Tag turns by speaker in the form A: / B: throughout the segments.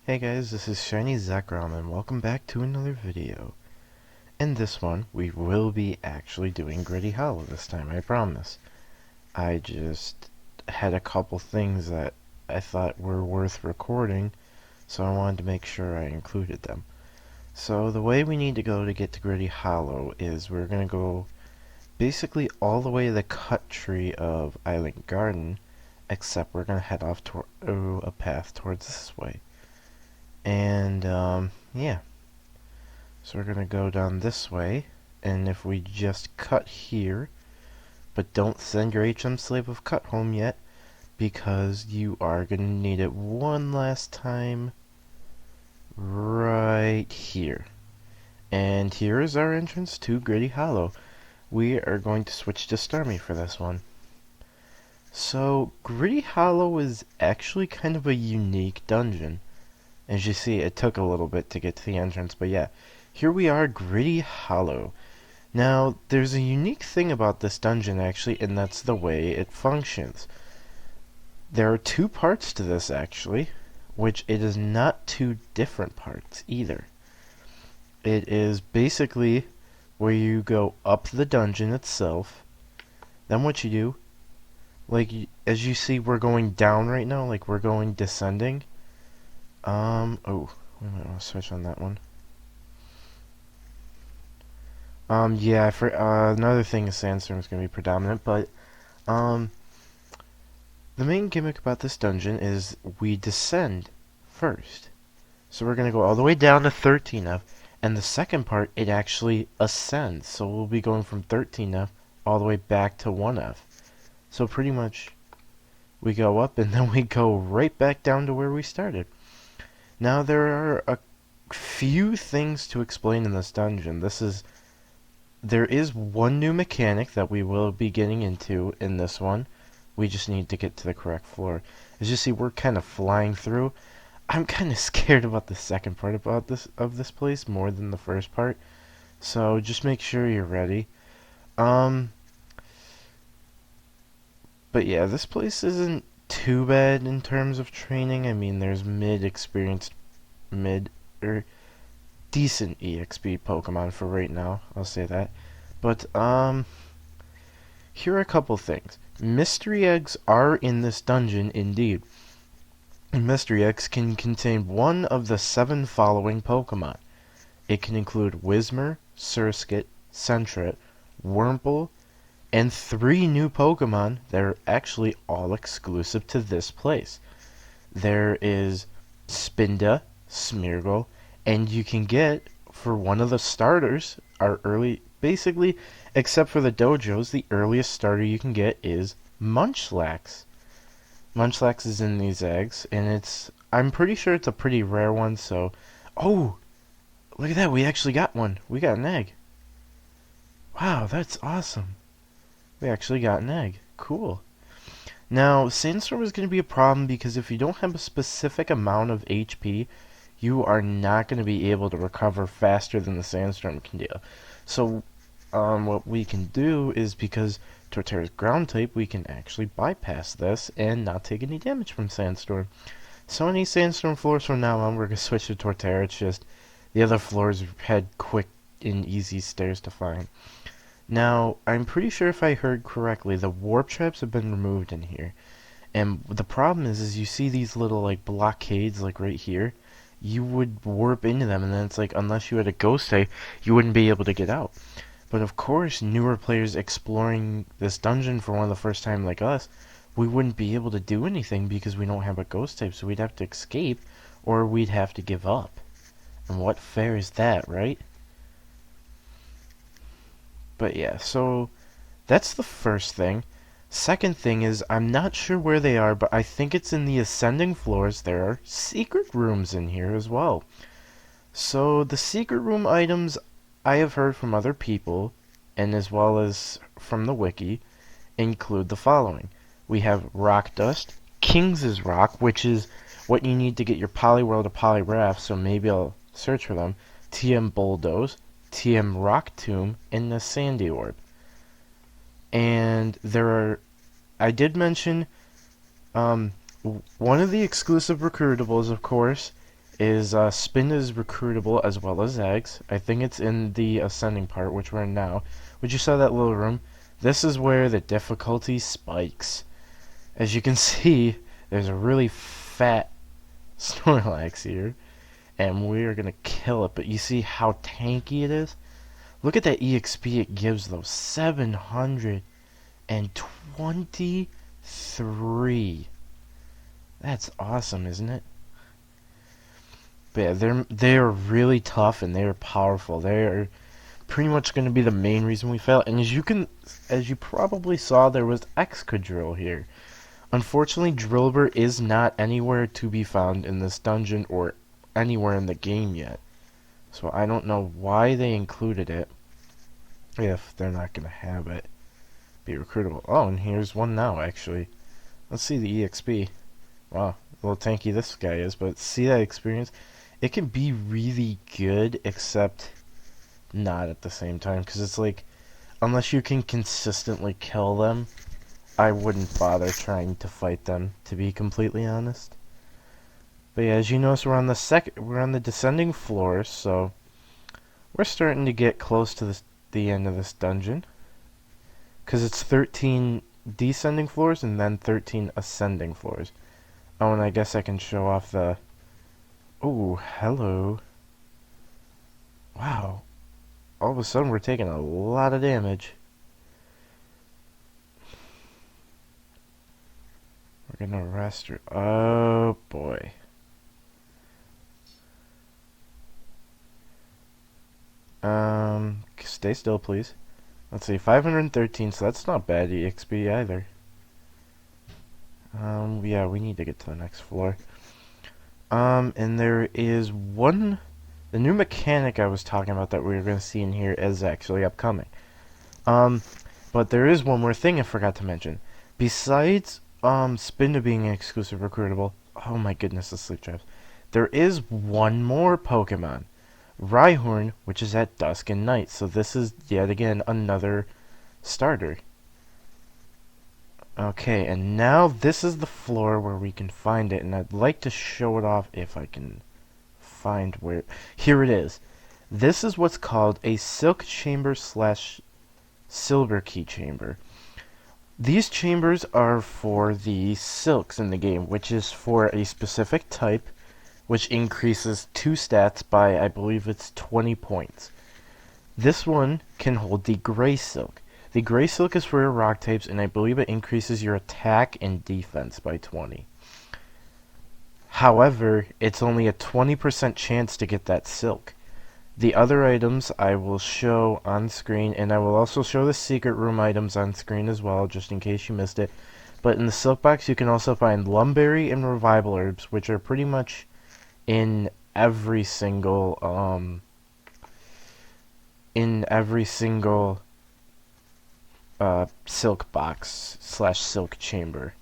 A: Hey guys, this is Shiny Zekrom and welcome back to another video. In this one, we will be actually doing Gritty Hollow this time, I promise. I just had a couple things that I thought were worth recording, so I wanted to make sure I included them. So the way we need to go to get to Gritty Hollow is we're going to go basically all the way to the cut tree of Island Garden, except we're going to head off to a path towards this way. And, yeah. So we're gonna go down this way, and if we just cut here, but don't send your HM slave of cut home yet, because you are gonna need it one last time right here. And here is our entrance to Gritty Hollow. We are going to switch to Starmie for this one. So, Gritty Hollow is actually kind of a unique dungeon. As you see, it took a little bit to get to the entrance, but yeah. Here we are, Gritty Hollow. Now, there's a unique thing about this dungeon, actually, and that's the way it functions. There are two parts to this, actually, which it is not two different parts, either. It is basically where you go up the dungeon itself, then what you do, like, as you see, we're going down right now, like, we're going descending. Oh, we might want to switch on that one. Yeah, another thing is Sandstorm is going to be predominant, but, the main gimmick about this dungeon is we descend first. So we're going to go all the way down to 13F, and the second part, it actually ascends. So we'll be going from 13F all the way back to 1F. So pretty much, we go up, and then we go right back down to where we started. Now, there are a few things to explain in this dungeon. There is one new mechanic that we will be getting into in this one. We just need to get to the correct floor. As you see, we're kind of flying through. I'm kind of scared about the second part of this place more than the first part. So just make sure you're ready. But yeah, this place isn't too bad in terms of training. I mean, there's decent EXP Pokemon for right now, I'll say that. But, here are a couple things. Mystery eggs are in this dungeon, indeed. Mystery eggs can contain one of the 7 following Pokemon. It can include Whismur, Surskit, Sentret, Wurmple, and 3 new Pokemon that are actually all exclusive to this place. There is Spinda, Smeargle, and you can get, for one of the starters, basically, except for the dojos, the earliest starter you can get is Munchlax. Munchlax is in these eggs, and I'm pretty sure it's a pretty rare one, so... Oh! Look at that, we actually got one. We got an egg. Wow, that's awesome. We actually got an egg. Cool. Now, Sandstorm is going to be a problem because if you don't have a specific amount of HP, you are not going to be able to recover faster than the Sandstorm can do. So, what we can do is, because Torterra's ground type, we can actually bypass this and not take any damage from Sandstorm. So any Sandstorm floors from now on, we're going to switch to Torterra. It's just the other floors had quick and easy stairs to find. Now, I'm pretty sure if I heard correctly, the warp traps have been removed in here. And the problem is you see these little, like, blockades, like, right here. You would warp into them, and then it's like, unless you had a ghost type, you wouldn't be able to get out. But of course, newer players exploring this dungeon for one of the first time like us, we wouldn't be able to do anything because we don't have a ghost type, so we'd have to escape, or we'd have to give up. And what fair is that, right? But yeah, so that's the first thing. Second thing is, I'm not sure where they are, but I think it's in the ascending floors. There are secret rooms in here as well. So the secret room items I have heard from other people, and as well as from the wiki, include the following. We have Rock Dust, King's Rock, which is what you need to get your Poliwhirl to Poliwrath, so maybe I'll search for them, TM Bulldoze, TM Rock Tomb, and the Sandy Orb. And I did mention, one of the exclusive recruitables, of course, is spin is recruitable as well as eggs. I think it's in the ascending part, which we're in now. Which you saw that little room. This is where the difficulty spikes. As you can see, there's a really fat Snorlax here, and we're gonna kill it. But you see how tanky it is? Look at that EXP it gives though, 723. That's awesome, isn't it? But yeah, they're really tough and they're powerful. They're pretty much going to be the main reason we fail. And as you probably saw, there was Excadrill here. Unfortunately, Drillbur is not anywhere to be found in this dungeon or anywhere in the game yet. So I don't know why they included it if they're not going to have it be recruitable. Oh, and here's one now, actually. Let's see the EXP. Wow, a little tanky this guy is, but see that experience? It can be really good, except not at the same time, because it's like, unless you can consistently kill them, I wouldn't bother trying to fight them, to be completely honest. But yeah, as you notice, we're on the descending floors, so we're starting to get close to the end of this dungeon, because it's 13 descending floors and then 13 ascending floors. Oh, and I guess I can show off the... Oh, hello. Wow. All of a sudden, we're taking a lot of damage. We're gonna arrest her. Oh, boy. Stay still, please. Let's see, 513, so that's not bad EXP either. Yeah, we need to get to the next floor. And there is the new mechanic I was talking about that we were going to see in here is actually upcoming. But there is one more thing I forgot to mention. Besides, Spinda being an exclusive recruitable, oh my goodness, the sleep traps. There is one more Pokemon. Rhyhorn, which is at dusk and night, so this is yet again another starter. Okay, and now this is the floor where we can find it, and I'd like to show it off if I can find where... Here it is. This is what's called a silk chamber slash silver key chamber. These chambers are for the silks in the game, which is for a specific type, which increases 2 stats by, I believe it's 20 points. This one can hold the gray silk. The gray silk is for your rock types, and I believe it increases your attack and defense by 20. However, it's only a 20% chance to get that silk. The other items I will show on screen, and I will also show the secret room items on screen as well, just in case you missed it. But in the silk box, you can also find lumberry and revival herbs, which are pretty much in every single silk box slash silk chamber.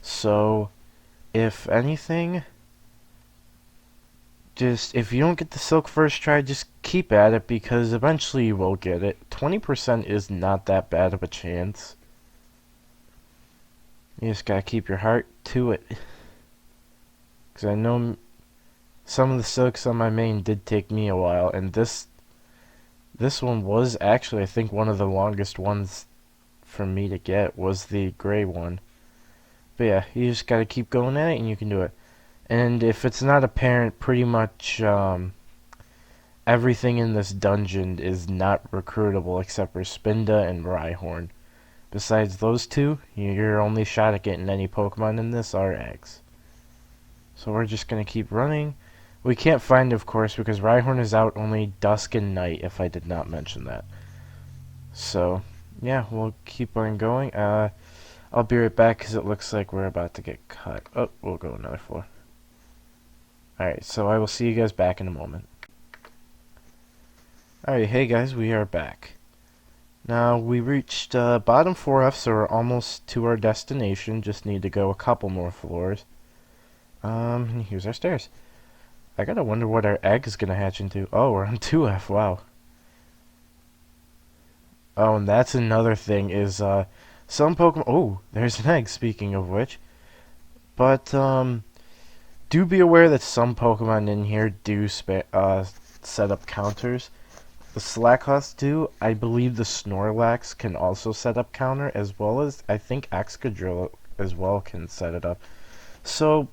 A: So if anything, just if you don't get the silk first try, just keep at it, because eventually you will get it. 20% is not that bad of a chance. You just gotta keep your heart to it, because I know some of the silks on my main did take me a while, and this one was actually, I think, one of the longest ones for me to get was the gray one. But yeah, you just gotta keep going at it and you can do it. And if it's not apparent, pretty much everything in this dungeon is not recruitable except for Spinda and Rhyhorn. Besides those two, your only shot at getting any Pokemon in this are eggs. So we're just gonna keep running. We can't find it, of course, because Rhyhorn is out only dusk and night, if I did not mention that. So yeah, we'll keep on going. I'll be right back because it looks like we're about to get cut. Oh, we'll go another floor. Alright, so I will see you guys back in a moment. Alright, hey guys, we are back. Now, we reached bottom 4F, so we're almost to our destination. Just need to go a couple more floors. And here's our stairs. I gotta wonder what our egg is gonna hatch into. Oh, we're on 2F, wow. Oh, and that's another thing is, some Pokemon... Oh, there's an egg, speaking of which. But, do be aware that some Pokemon in here do set up counters. The Slackhawks do. I believe the Snorlax can also set up counter, as well as I think Excadrill as well can set it up. So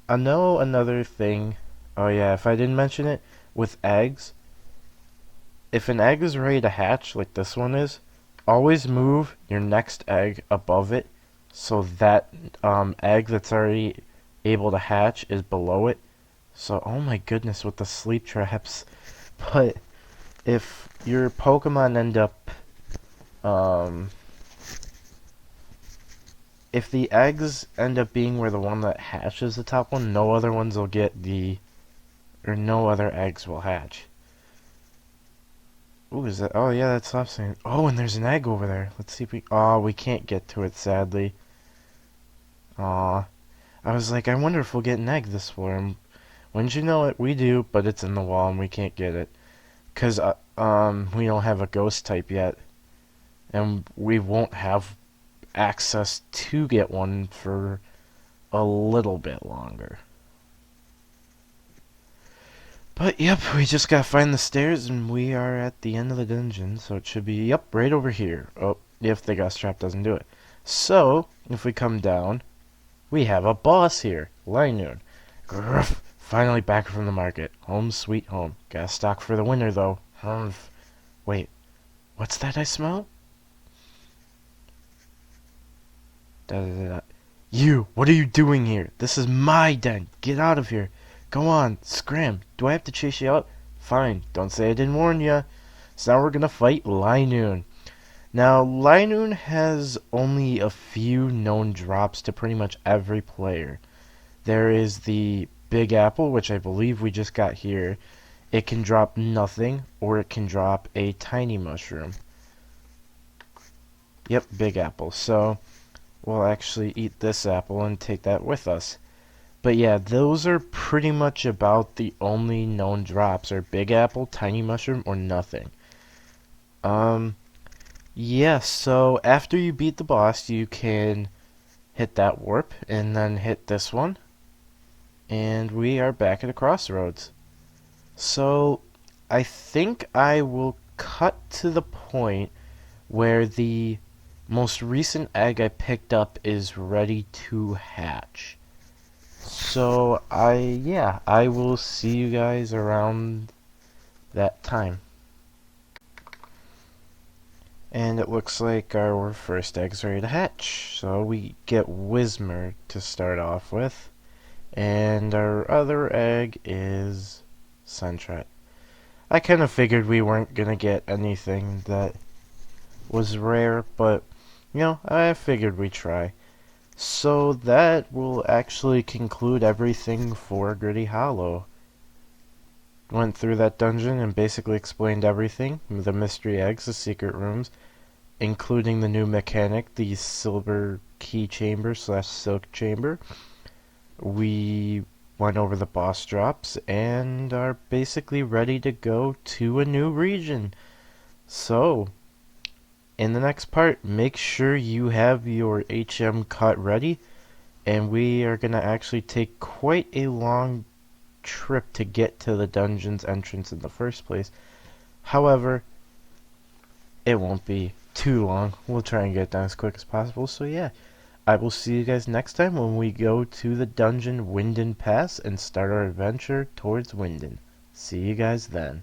A: I know another thing. Oh yeah, if I didn't mention it, with eggs, if an egg is ready to hatch, like this one is, always move your next egg above it, so that egg that's already able to hatch is below it. So, oh my goodness, with the sleep traps. But if your Pokemon end up, um, if the eggs end up being where the one that hatches the top one, no other ones will get or no other eggs will hatch. Ooh, is that? Oh yeah, that stops saying. Oh, and there's an egg over there. Let's see if we. Oh, we can't get to it, sadly. Aw. I was like, I wonder if we'll get an egg this form. Wouldn't you know it, we do, but it's in the wall and we can't get it. 'Cause we don't have a ghost type yet. And we won't have access to get one for a little bit longer. But yep, we just gotta find the stairs and we are at the end of the dungeon, so it should be, yep, right over here. Oh, if the ghost trap doesn't do it. So, if we come down, we have a boss here, Linoon. Gruff, finally back from the market. Home sweet home. Gotta stock for the winter though. Humph. Wait, what's that I smell? Da, da, da, da. You, what are you doing here? This is my den. Get out of here. Go on, scram. Do I have to chase you out? Fine, don't say I didn't warn you. So now we're gonna fight Linoon. Now, Linoon has only a few known drops to pretty much every player. There is the Big Apple, which I believe we just got here. It can drop nothing, or it can drop a tiny mushroom. Yep, Big Apple. So, we'll actually eat this apple and take that with us. But yeah, those are pretty much about the only known drops, are Big Apple, Tiny Mushroom, or nothing. Yeah, so after you beat the boss, you can hit that warp, and then hit this one. And we are back at a crossroads. So, I think I will cut to the point where the most recent egg I picked up is ready to hatch. So, I will see you guys around that time. And it looks like our first egg's ready to hatch. So we get Whismer to start off with. And our other egg is Sentret. I kind of figured we weren't going to get anything that was rare, but, I figured we'd try. So that will actually conclude everything for Gritty Hollow. Went through that dungeon and basically explained everything. The mystery eggs, the secret rooms, including the new mechanic, the silver key chamber / silk chamber. We went over the boss drops and are basically ready to go to a new region. So, in the next part, make sure you have your HM cut ready, and we are going to actually take quite a long trip to get to the dungeon's entrance in the first place. However, it won't be too long. We'll try and get it done as quick as possible. So yeah, I will see you guys next time when we go to the dungeon Winden Pass and start our adventure towards Winden. See you guys then.